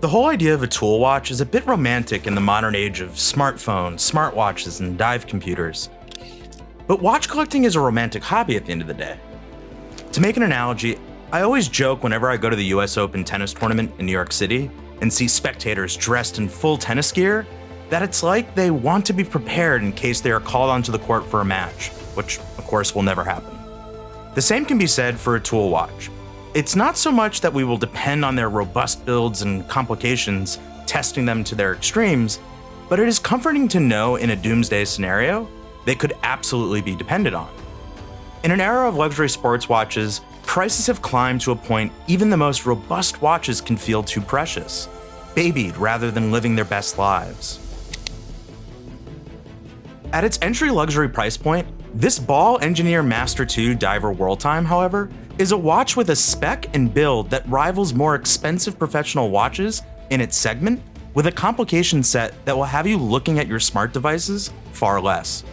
The whole idea of a tool watch is a bit romantic in the modern age of smartphones, smartwatches, and dive computers. But watch collecting is a romantic hobby at the end of the day. To make an analogy, I always joke whenever I go to the US Open tennis tournament in New York City and see spectators dressed in full tennis gear, that it's like they want to be prepared in case they are called onto the court for a match, which of course will never happen. The same can be said for a tool watch. It's not so much that we will depend on their robust builds and complications, testing them to their extremes, but it is comforting to know in a doomsday scenario, they could absolutely be depended on. In an era of luxury sports watches, prices have climbed to a point even the most robust watches can feel too precious, babied rather than living their best lives. At its entry luxury price point, this Ball Engineer Master 2 Diver Worldtime, however, is a watch with a spec and build that rivals more expensive professional watches in its segment, with a complication set that will have you looking at your smart devices far less.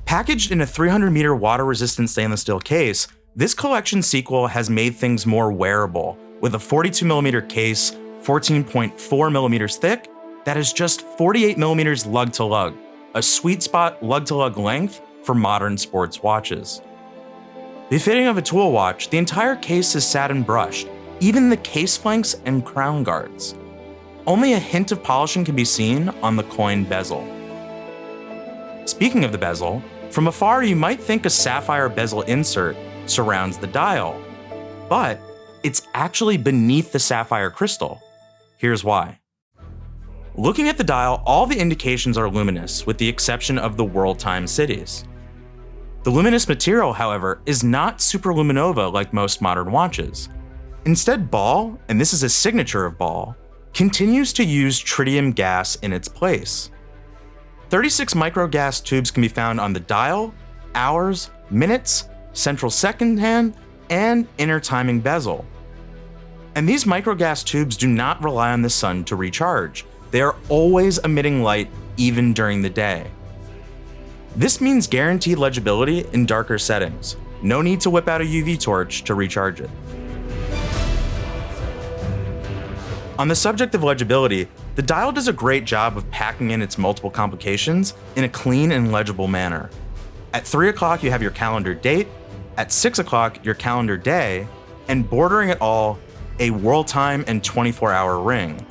Packaged in a 300-meter water-resistant stainless steel case, this collection sequel has made things more wearable, with a 42mm case, 14.4mm thick, that is just 48mm lug-to-lug, a sweet spot lug-to-lug length for modern sports watches. Befitting of a tool watch, the entire case is satin brushed, even the case flanks and crown guards. Only a hint of polishing can be seen on the coin bezel. Speaking of the bezel, from afar you might think a sapphire bezel insert surrounds the dial, but it's actually beneath the sapphire crystal. Here's why. Looking at the dial, all the indications are luminous, with the exception of the Worldtime cities. The luminous material, however, is not superluminova like most modern watches. Instead, Ball, and this is a signature of Ball, continues to use tritium gas in its place. 36 microgas tubes can be found on the dial, hours, minutes, central second hand, and inner timing bezel. And these microgas tubes do not rely on the sun to recharge. They are always emitting light even during the day. This means guaranteed legibility in darker settings. No need to whip out a UV torch to recharge it. On the subject of legibility, the dial does a great job of packing in its multiple complications in a clean and legible manner. At 3 o'clock, you have your calendar date, at 6 o'clock, your calendar day, and bordering it all, a Worldtime and 24-hour ring.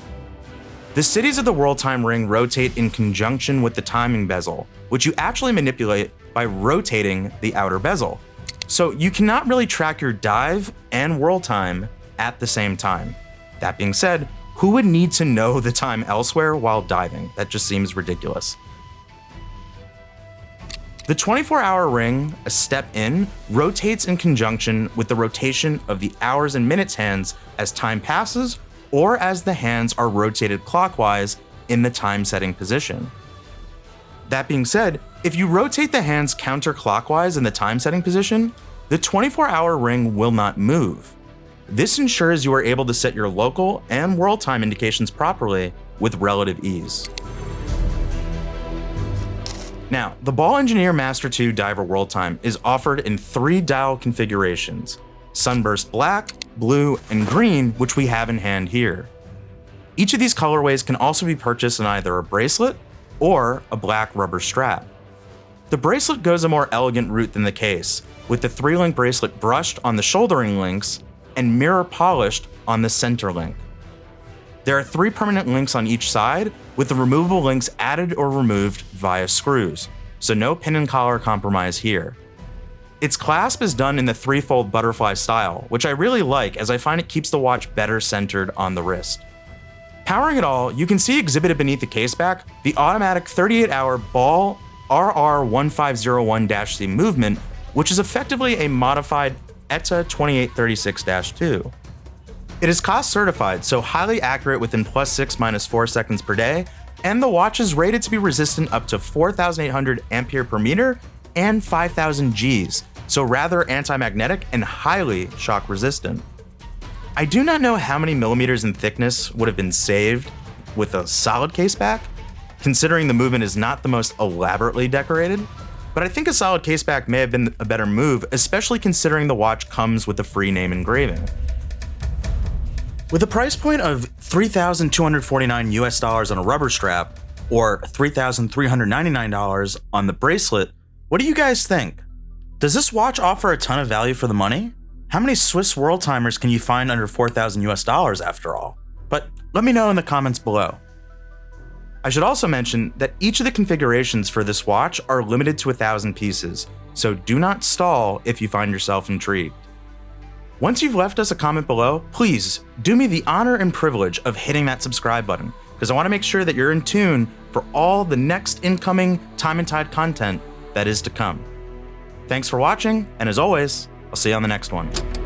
The cities of the Worldtime ring rotate in conjunction with the timing bezel, which you actually manipulate by rotating the outer bezel. So you cannot really track your dive and Worldtime at the same time. That being said, who would need to know the time elsewhere while diving? That just seems ridiculous. The 24-hour ring, a step in, rotates in conjunction with the rotation of the hours and minutes hands as time passes, or as the hands are rotated clockwise in the time setting position. That being said, if you rotate the hands counterclockwise in the time setting position, the 24-hour ring will not move. This ensures you are able to set your local and world time indications properly with relative ease. Now, the Ball Engineer Master 2 Diver Worldtime is offered in 3 dial configurations: Sunburst Black, Blue, and Green, which we have in hand here. Each of these colorways can also be purchased in either a bracelet or a black rubber strap. The bracelet goes a more elegant route than the case, with the 3-link bracelet brushed on the shouldering links and mirror polished on the center link. There are 3 permanent links on each side, with the removable links added or removed via screws, so no pin and collar compromise here. Its clasp is done in the 3-fold butterfly style, which I really like as I find it keeps the watch better centered on the wrist. Powering it all, you can see exhibited beneath the caseback the automatic 38-hour Ball RR1501-C movement, which is effectively a modified ETA 2836-2. It is cost certified, so highly accurate within +6 - 4 seconds per day, and the watch is rated to be resistant up to 4,800 ampere per meter and 5,000 Gs, so rather anti-magnetic and highly shock resistant. I do not know how many millimeters in thickness would have been saved with a solid caseback, considering the movement is not the most elaborately decorated, but I think a solid caseback may have been a better move, especially considering the watch comes with a free name engraving. With a price point of $3,249 US on a rubber strap, or $3,399 on the bracelet, what do you guys think? Does this watch offer a ton of value for the money? How many Swiss Worldtimers can you find under $4,000 US after all? But let me know in the comments below. I should also mention that each of the configurations for this watch are limited to 1,000 pieces, so do not stall if you find yourself intrigued. Once you've left us a comment below, please do me the honor and privilege of hitting that subscribe button, because I want to make sure that you're in tune for all the next incoming Time & Tide content that is to come. Thanks for watching, and as always, I'll see you on the next one.